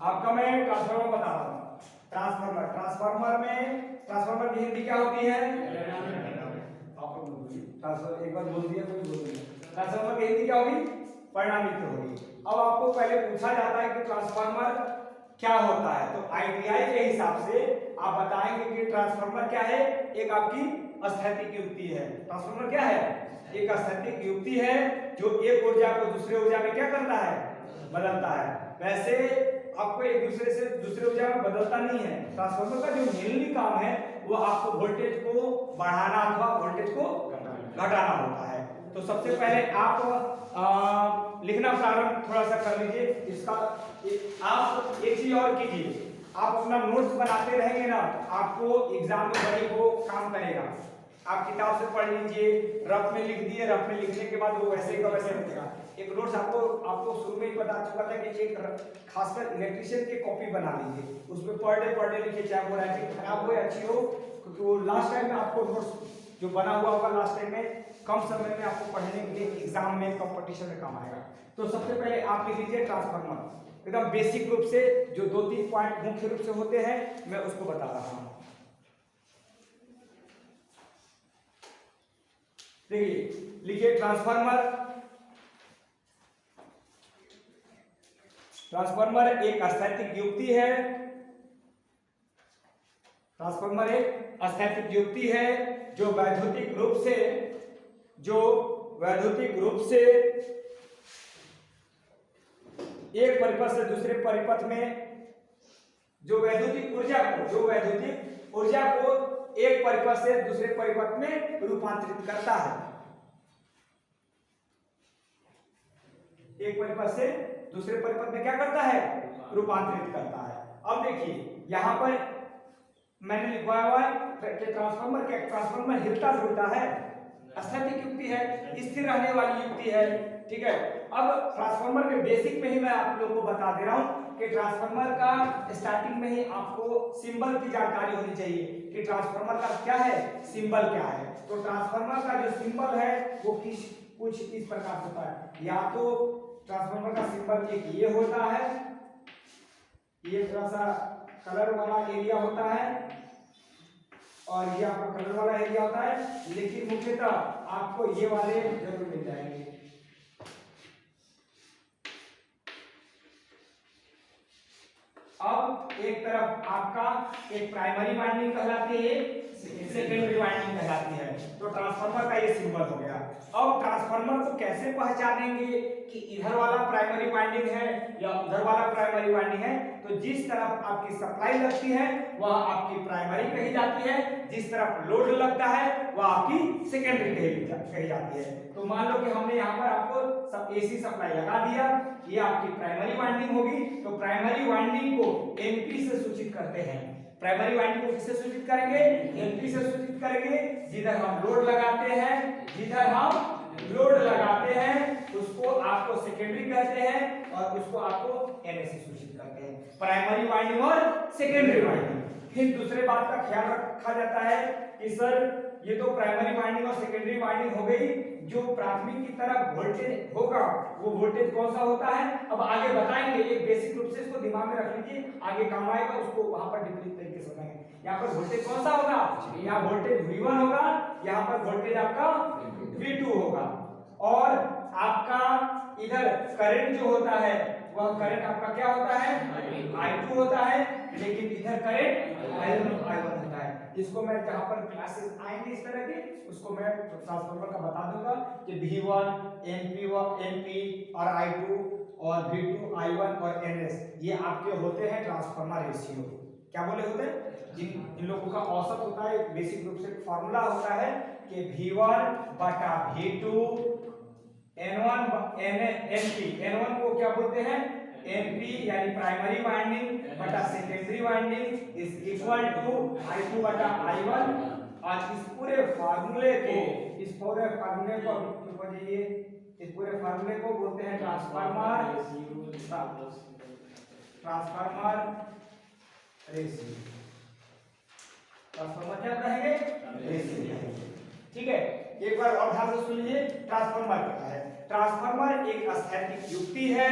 आपका मैं ट्रांसफार्मर बता रहा हूँ। ट्रांसफार्मर की हिंदी क्या होती है? ट्रांसफर एक बार बोल दिया कोई बोल दिया। ट्रांसफार्मर की हिंदी क्या होगी? परिणामित्र होगी। अब आपको पहले पूछा जाता है कि ट्रांसफार्मर क्या होता है, तो आईटीआई के हिसाब से आप बताएंगे कि ट्रांसफार्मर क्या है। एक आपकी स्थैतिक युक्ति है। ट्रांसफार्मर क्या है? एक स्थैतिक युक्ति है जो एक ऊर्जा को दूसरे ऊर्जा में क्या करता है? बदलता है। वैसे आपको एक दूसरे से दूसरे ऊर्जा में बदलता नहीं है। ट्रांसफार्मर का जो मेनली काम है वो आपको वोल्टेज को बढ़ाना अथवा वोल्टेज को घटाना होता है। तो सबसे पहले आप लिखना प्रारंभ थोड़ा सा कर लीजिए। इसका आप एक चीज और कीजिए, आप अपना नोट्स बनाते रहेंगे ना, आपको एग्जाम में बड़ी वो काम करेगा। आप किताब से पढ़ लीजिए, रफ में लिख दिए, रफ में लिखने के बाद वो वैसे का वैसे रखेगा। एक नोट्स आपको शुरू में ही पता चुका था कि एक खासकर इलेक्ट्रिशियन की कॉपी बना लीजिए, उसमें पर डे लिखिए, चाहे वो राइटिंग खराब हो या अच्छी हो, क्योंकि वो लास्ट टाइम में आपको नोट्स जो बना हुआ होगा लास्ट टाइम में कम समय में आपको पढ़ने के लिए एग्जाम में कंपटीशन में काम आएगा। तो सबसे पहले आप लिख लीजिए ट्रांसफार्मर, एकदम बेसिक रूप से जो 2-3 पॉइंट मुख्य रूप से होते हैं मैं उसको बता रहा हूं। देखिए, लिखिए ट्रांसफार्मर एक स्थैतिक युक्ति है। ट्रांसफार्मर एक स्थैतिक युक्ति है जो वैद्युतिक रूप से एक परिपथ से दूसरे परिपथ में जो वैद्युतिक ऊर्जा को एक परिपथ से दूसरे परिपथ में रूपांतरित करता है। एक परिपथ से दूसरे परिपथ में क्या करता है? रूपांतरित करता है। अब देखिए यहां पर मैंने लिखवाया हुआ है कि ट्रांसफार्मर हिलता जुलता है, स्थैतिक युक्ति है, स्थिर रहने वाली युक्ति है। ठीक है, अब ट्रांसफार्मर के बेसिक में ही मैं आप लोगों को बता दे रहा हूं कि ट्रांसफार्मर का स्टार्टिंग में ही आपको सिंबल की जानकारी होनी चाहिए कि ट्रांसफार्मर का क्या है, सिंबल क्या है। तो ट्रांसफार्मर का जो सिंबल है वो कुछ इस प्रकार होता है। या तो ट्रांसफार्मर का सिंबल एक ये होता है, ये थोड़ा सा कलर वाला एरिया होता है और ये आपका कलर वाला एरिया होता है, लेकिन मुख्यतः आपको ये वाले जरूर मिल जाएंगे। अब एक तरफ आपका एक प्राइमरी वाइंडिंग कहलाती है, सेकेंडरी वाइंडिंग कहलाती है। तो ट्रांसफार्मर का ये सिंबल हो गया। अब ट्रांसफार्मर को कैसे पहचानेंगे कि इधर वाला प्राइमरी वाइंडिंग है या उधर वाला प्राइमरी वाइंडिंग है? तो जिस तरफ आपकी सप्लाई लगती है वह आपकी प्राइमरी कही जाती है, जिस तरफ लोड लगता है वह आपकी सेकेंडरी कही जाती है। तो मान लो कि हमने यहाँ पर आपको एसी सप्लाई लगा दिया, ये आपकी प्राइमरी वाइंडिंग होगी। तो प्राइमरी वाइंडिंग को एनपी से सूचित करते हैं। प्राइमरी वाइंडिंग को किससे सूचित करेंगे? एनपी से सूचित करेंगे। जिधर हम लोड लगाते हैं उसको आपको सेकेंडरी कहते हैं और उसको आपको एनए से सूचित करते हैं। प्राइमरी वाइंडिंग और सेकेंडरी वाइंडिंग। फिर दूसरे बात का ख्याल रखा जाता है कि सर ये तो प्राइमरी वाइंडिंग और सेकेंडरी वाइंडिंग हो गई, जो प्राथमिक की तरफ वोल्टेज होगा वो वोल्टेज कौन सा होता है अब आगे बताएंगे। एक बेसिक रूप से इसको दिमाग में रख लीजिए, आगे काम आएगा, उसको वहां पर डिफरेंट तरीके से बताएंगे। यहाँ पर वोल्टेज कौन सा होगा? यहाँ वोल्टेज V1 होगा, यहाँ पर वोल्टेज आपका V2 होगा। और आपका इधर करंट जो होता है वह करंट आपका क्या होता है? I2 होता है, लेकिन इधर करंट I1 होता है। इसको मैं जहां पर क्लासेस आएंगे इस तरह के, उसको मैं ट्रांसफार्मर का बता दूंगा कि V1, NP और I2 और V2, I1 और NS ये आपके होते हैं ट्रांसफार्मर रेशियो। क्या बोले होते हैं? इन लोगों का औसत होता है, बेसिक रूप से फॉर्मूला होता है कि V1 बटा V2 N1 को क्या बोलते हैं? NP यानी प्राइमरी वाइंडिंग बटा secondary winding is equal to I2 बटा I1। और इस पूरे फार्मूले को बोलते हैं ट्रांसफार्मर रेशियो। ट्रांसफार्मर क्या कहेंगे? रेशियो। ठीक है, एक बार और ध्यान से सुन लीजिए ट्रांसफार्मर क्या है। ट्रांसफार्मर एक स्थैतिक युक्ति है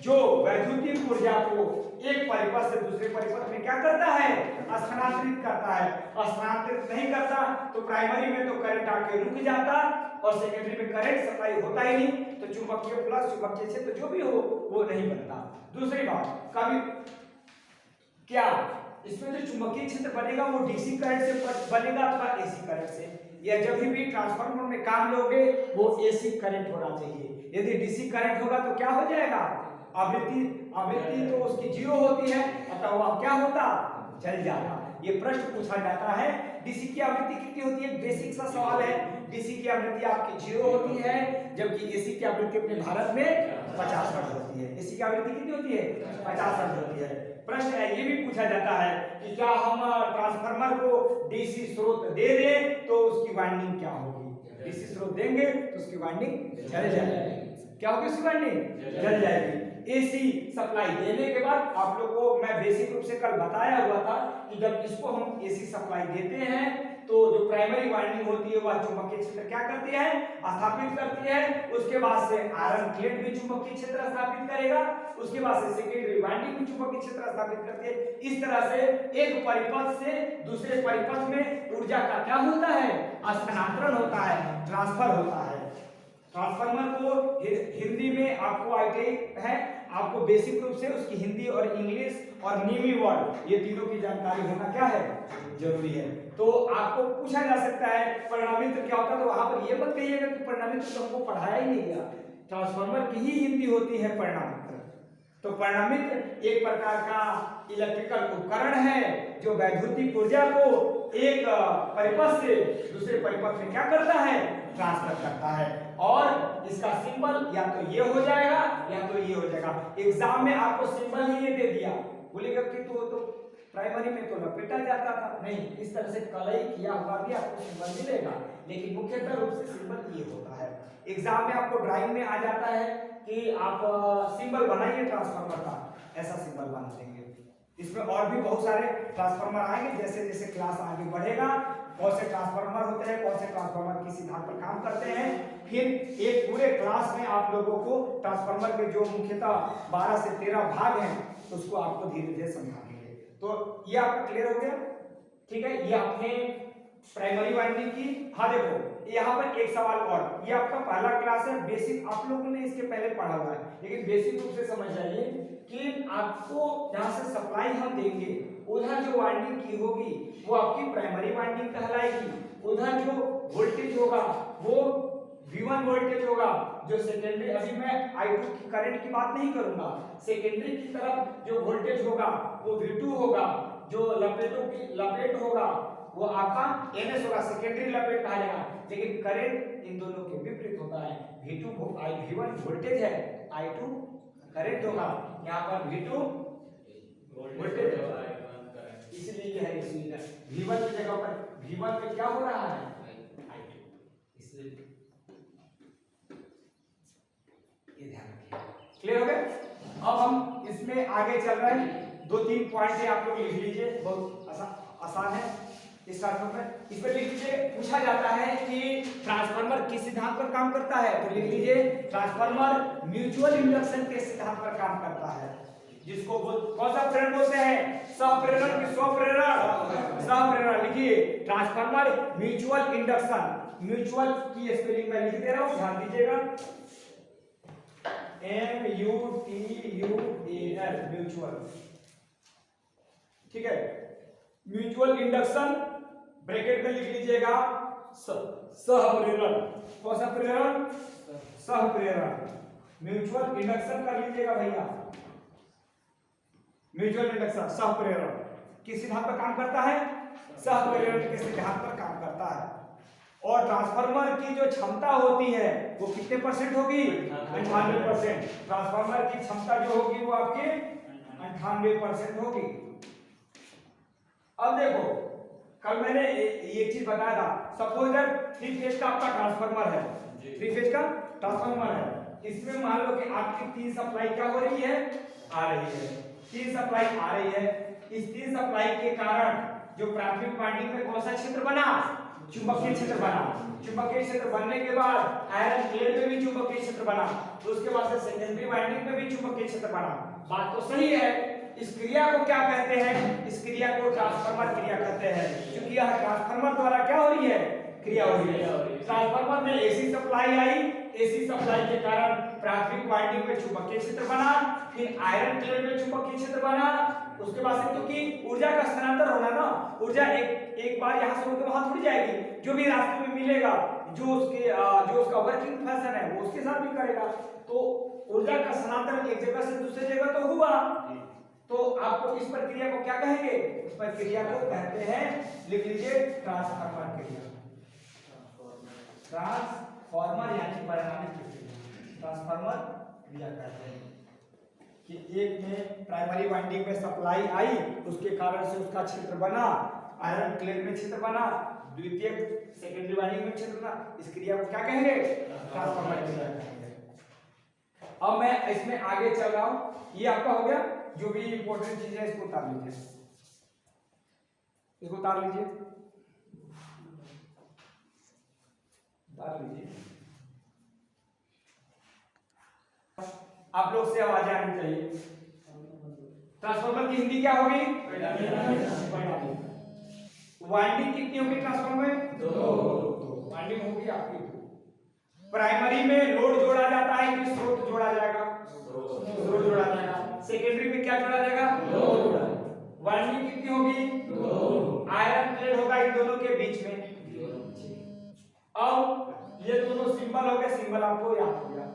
जो वैद्युतिक ऊर्जा को एक परिपथ से दूसरे परिपथ में क्या करता है, स्थानांतरित करता है। स्थानांतरित नहीं करता तो प्राइमरी में तो करंट आके रुक जाता और सेकेंडरी में करंट सप्लाई होता ही नहीं, तो चुंबकीय फ्लक्स, चुंबकीय क्षेत्र जो भी हो वो नहीं बनता। दूसरी बात, कभी क्या इसमें जो चुंबकीय क्षेत्र बनेगा वो डीसी करंट से बनेगा अथवा एसी करंट से, या जब भी ट्रांसफार्मर में काम लोगे वो एसी करंट होना चाहिए। यदि डीसी करंट होगा तो क्या हो जाएगा, आवृत्ति तो उसकी जीरो होती है अतः वह क्या होता, जल जाता। ये प्रश्न पूछा जाता है डीसी की आवृत्ति कितनी होती है, बेसिक सा सवाल है। डीसी की आवृत्ति आपकी जीरो होती है जबकि एसी की आवृत्ति अपने भारत में 50 हर्ट्ज होती है। एसी की आवृत्ति कितनी होती है, 50 हर्ट्ज होती है। प्रश्न ये भी पूछा जाता है कि क्या हम ट्रांसफार्मर को डीसी स्रोत दे दें तो उसकी वाइंडिंग क्या होगी। डीसी स्रोत देंगे तो उसकी वाइंडिंग जल जाएगी। क्या होगी उसकी वाइंडिंग, जल जाएगी। एसी सप्लाई देने के बाद आप लोगों को मैं बेसिक रूप से कल बताया हुआ था कि जब इसको हम एसी सप्लाई देते हैं तो जो प्राइमरी वाइंडिंग होती है वह चुंबकीय क्षेत्र क्या करती है, स्थापित करती है। उसके बाद से आयरन प्लेट भी चुंबकीय क्षेत्र स्थापित करेगा, उसके बाद से सेकेंडरी वाइंडिंग भी चुंबकीय क्षेत्र स्थापित करती है। इस तरह से एक परिपथ से दूसरे परिपथ में ऊर्जा का क्या होता है, स्थानांतरण होता है, ट्रांसफर होता है। ट्रांसफार्मर को हिंदी में आपको आईटीआई है, आपको बेसिक रूप से उसकी हिंदी और इंग्लिश और नीमी वर्ड ये तीनों की जानकारी होना क्या है, जरूरी है। तो आपको पूछा जा सकता है परिणामित्र क्या होता है, तो वहां पर ये मत कहिएगा कि परिणामित्र तो हमको पढ़ाया ही नहीं गया। ट्रांसफार्मर की ही हिंदी होती है परिणामित्र। तो परिणामित्र एक प्रकार का इलेक्ट्रिकल उपकरण है जो वैद्युतिक ऊर्जा को एक परिपथ से दूसरे परिपथ में क्या करता है, ट्रांसफर करता है। और इसका सिंबल या तो ये हो जाएगा या तो ये हो जाएगा। एग्जाम में आपको सिंबल ही ये दे दिया, बोलेगा कि तो प्राइमरी में तो लपेटा जाता था, नहीं, इस तरह से कलई किया हुआ भी आपको सिंबल मिलेगा, लेकिन मुख्यतः रूप से सिंबल ये होता है। एग्जाम में आपको ड्राइंग में आ जाता है कि आप सिंबल बनाइए ट्रांसफार्मर का, ऐसा सिंबल बना देंगे। इसमें और भी बहुत सारे ट्रांसफार्मर आएंगे जैसे जैसे क्लास आगे बढ़ेगा, कौन से ट्रांसफार्मर होते हैं, कौन से ट्रांसफार्मर किस सिद्धांत पर काम करते हैं। फिर एक पूरे क्लास में आप लोगों को ट्रांसफार्मर के जो मुख्यतः 12 से 13 भाग हैं उसको आपको धीरे धीरे समझाएंगे। तो ये आपका क्लियर हो गया, ठीक है। ये आपने प्राइमरी वाइंडिंग की। हाँ देखो यहाँ पर एक सवाल और, ये आपका पहला क्लास है, बेसिक आप लोगों ने इसके पहले पढ़ा हुआ है, लेकिन बेसिक रूप से समझ जाइए कि आपको जहाँ से सप्लाई हम देंगे उधर जो वाइंडिंग की होगी वो आपकी प्राइमरी वाइंडिंग कहलाएगी। उधर जो वोल्टेज होगा वो V1 वोल्टेज होगा, जो सेकेंडरी, अभी मैं I2 की करंट की बात नहीं करूंगा, सेकेंडरी की तरफ जो वोल्टेज होगा वो V2 होगा, जो लपेट होगा वो आपका NS होगा, सेकेंडरी लपेट कहा जाएगा। लेकिन करंट इन दोनों के विपरीत होता है। V1 वोल्टेज है, I2 करंट होगा, यहाँ पर V2 वोल्टेज है, इसलिए ये है, इसलिए V1 की जगह पर V1 पे क्या हो रहा है, I2, इसलिए ये ध्यान रखिए। क्लियर हो गया। अब हम इसमें आगे चल रहे हैं, 2-3 पॉइंट है आप लोग लिख लीजिए, बहुत आसान है। इस ट्रांसफार्मर इस पर लिख लीजिए, पूछा जाता है कि ट्रांसफार्मर किस सिद्धांत पर काम करता है, तो लिख लीजिए ट्रांसफार्मर म्यूचुअल इंडक्शन के सिद्धांत पर काम करता है, जिसको कौन सा प्रेरण बोलते हैं, स्वप्रेरण की स्वप्रेरण। लिखिए ट्रांसफार्मर म्यूचुअल इंडक्शन, म्यूचुअल की स्पेलिंग में लिख दे रहा हूं, ध्यान दीजिएगा, MUTUAL, म्यूचुअल, ठीक है। म्यूचुअल इंडक्शन ब्रैकेट में लिख लीजिएगा सहप्रेरण, कौन सा प्रेरण, सहप्रेरण। म्यूचुअल इंडक्शन कर लीजिएगा भैया, म्यूचुअल इंडक्शन सहप्रेरण किस सिद्धांत पर काम करता है, सहप्रेरण के सिद्धांत पर काम करता है। और ट्रांसफार्मर की जो क्षमता होती है वो कितने परसेंट होगी, 98%। ट्रांसफार्मर की क्षमता जो होगी वो आपकी 98% होगी। अब देखो कल मैंने एक चीज बताया था, सपोज दैट 3 फेज का आपका ट्रांसफार्मर है, 3 फेज का ट्रांसफार्मर है, इसमें मान लो कि आपकी 3 सप्लाई क्या हो रही है, आ रही है, 3 सप्लाई आ रही है। इस 3 सप्लाई के कारण जो प्राथमिक वाइंडिंग में कौन सा क्षेत्र बना, चुंबकीय क्षेत्र बना, चुंबकीय क्षेत्र बनने के बाद आयरन प्लेट में भी चुंबकीय क्षेत्र बना, तो उसके बाद से सेकेंडरी वाइंडिंग में भी चुंबकीय क्षेत्र बना। बात तो सही है। इस क्रिया को क्या कहते हैं? इस क्रिया को ट्रांसफार्मर क्रिया कहते हैं, क्योंकि यह ट्रांसफार्मर द्वारा क्या हो रही है? क्रिया हो रही है। ट्रांसफार्मर में AC supply I, AC supply के कारण प्राथमिक वाइंडिंग में चुंबकीय क्षेत्र बना, फिर आयरन प्लेट में चुंबकीय क्षेत्र बना। उसके बाद से क्योंकि ऊर्जा का स्थानांतरण होना ना, ऊर्जा एक बार यहां से होकर वहां थोड़ी जाएगी, जो भी रास्ते में मिलेगा, जो उसका वर्किंग फंक्शन है वो उसके साथ भी करेगा, तो ऊर्जा का स्थानांतरण एक जगह से दूसरी जगह तो हुआ। तो आपको इस प्रक्रिया को क्या कहेंगे? इस प्रक्रिया को कहते हैं, लिख लीजिए, ट्रांसफार्मर क्रिया। ट्रांसफार्मर यानी परिणामी प्रक्रिया, ट्रांसफार्मर क्रिया कहते हैं कि एक में प्राइमरी वाइंडिंग में सप्लाई आई, उसके कारण से उसका क्षेत्र बना, आयरन प्लेट में क्षेत्र बना, द्वितीयक सेकेंडरी वाइंडिंग में क्षेत्र बना। इस क्रिया को क्या कहेंगे? ट्रांसफार्मर क्रिया कहेंगे। अब मैं इसमें आगे चल रहा हूं, ये आपका हो गया। जो भी इंपॉर्टेंट चीज है इसको उतार लीजिए, इसको उतार लीजिए, उतार लीजिए। आप लोग से आवाजें आनी चाहिए। ट्रांसफार्मर की हिंदी क्या होगी? वाइंडिंग कितनी होगी ट्रांसफार्मर में? दो वाइंडिंग होगी आपकी। प्राइमरी में लोड जोड़ा जाता है कि स्रोत जोड़ा जाएगा? स्रोत जोड़ा जाएगा। सेकेंडरी में क्या जोड़ा जाएगा? लोड। वाइंडिंग कितनी होगी? दो। आयरन प्लेट होगा इन दोनों के बीच में। अब ये दोनों सिंबल हो गए, सिंबल आपको याद हो गया।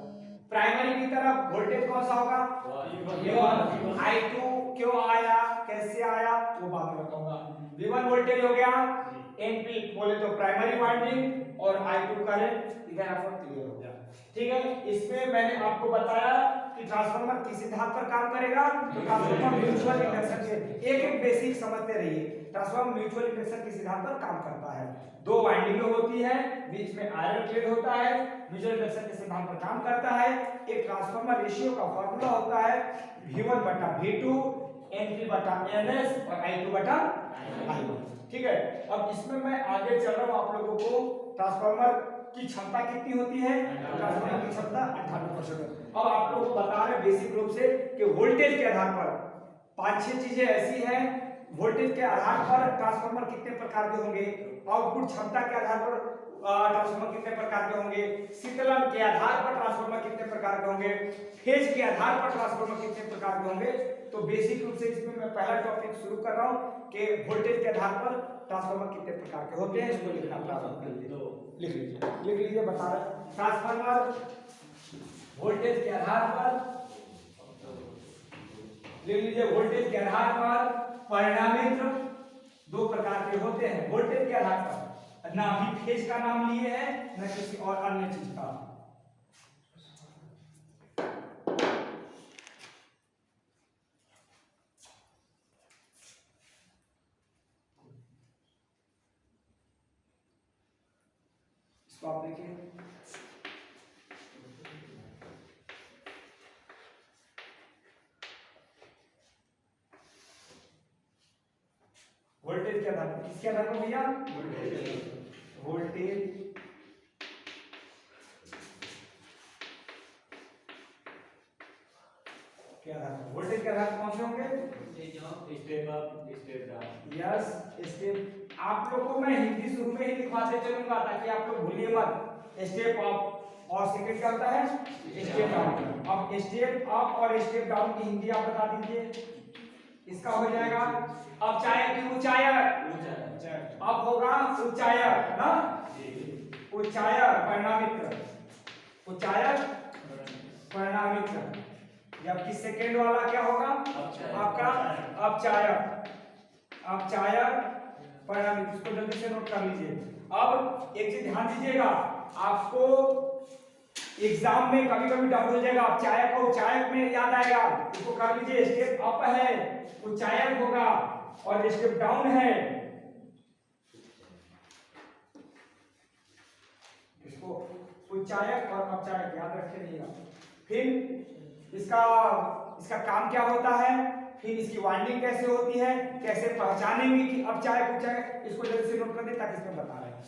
प्राइमरी की तरफ वोल्टेज कौन सा होगा? V1। I2 क्यों आया, कैसे आया, वो बात में बताऊंगा। V1 वोल्टेज हो गया, NP बोले तो प्राइमरी वाइंडिंग, और I2 करंट, इधर आपको क्लियर हो गया। ठीक है, इसमें मैंने आपको बताया कि ट्रांसफार्मर किस सिद्धांत पर काम करेगा। तो ट्रांसफार्मर म्यूचुअल इंडक्शन के एक बेसिक समझते रहिए। ट्रांसफार्मर म्यूचुअल इंडक्शन के सिद्धांत पर काम करता है। दो वाइंडिंग होती है, बीच में आयरन प्लेट होता है, म्यूचुअल इंडक्शन के सिद्धांत पर काम करता है। एक ट्रांसफार्मर रेशियो का फार्मूला होता है V1/V2, NP/NS और I2/I1। ठीक है, अब इसमें मैं आगे चल रहा हूं। आप लोगों को ट्रांसफार्मर की क्षमता कितनी होती है? ट्रांसफार्मर की क्षमता 98%। अब आप लोगों को बता रहे बेसिक रूप से कि वोल्टेज के आधार पर 5-6 चीजें ऐसी हैं। वोल्टेज के आधार पर ट्रांसफार्मर कितने प्रकार के होंगे, आउटपुट क्षमता के आधार पर ट्रांसफार्मर कितने प्रकार के होंगे, शीतलन के आधार पर ट्रांसफार्मर कितने प्रकार के होंगे, फेज के आधार पर ट्रांसफार्मर कितने प्रकार के होंगे। तो बेसिक रूप से इसमें मैं पहला टॉपिक शुरू कर रहा हूं कि वोल्टेज के आधार पर ट्रांसफार्मर कितने प्रकार के होते हैं। इसको लिखना प्रारंभ कर लीजिए, लिख लीजिए। बता रहे ट्रांसफार्मर वोल्टेज के आधार पर, लिख लीजिए, वोल्टेज के आधार पर परिणामित्र दो प्रकार के होते हैं। वोल्टेज के आधार पर ना भी फेज का नाम लिए है, न किसी और अन्य चीज का। इसको आप देखिए, वोल्टेज के आधार पर, किसके आधार पर भैया? वोल्टेज के आधार पर। वोल्टेज के आधार पर कौन से होंगे? Step up, step down. Yes, step. आप लोगों को मैं हिंदी शुरू में ही लिखवाते चलूंगा ताकि आप लोग भूलिए मत। स्टेप अप और सेकंड क्या होता है? Step down. अब स्टेप अप और स्टेप डाउन की हिंदी आप बता दीजिए। इसका हो जाएगा अब चाहे की ऊंचाई, अब होगा ऊंचाई ना, ऊंचाई परिणामित्र, ऊंचाई परिणामित्र। जबकि सेकेंड वाला क्या होगा आपका? अपचायक परिणामित्र। इसको जल्दी से नोट कर लीजिए। अब एक चीज ध्यान दीजिएगा, आपको एग्जाम में कभी कभी डाउट हो जाएगा, अपचायक और उच्चायक में याद आएगा। इसको कर लीजिए, स्टेप अप है, उच्चायक होगा, और स्टेप डाउन है, इसको उच्चायक और अपचायक याद रखिएगा। फिर इसका काम क्या होता है, फिर इसकी वाइंडिंग कैसे होती है, कैसे पहचानेंगे कि अपचायक उच्चायक, इसको जल्दी से नोट कर दे ताकि इसमें बता रहे हैं।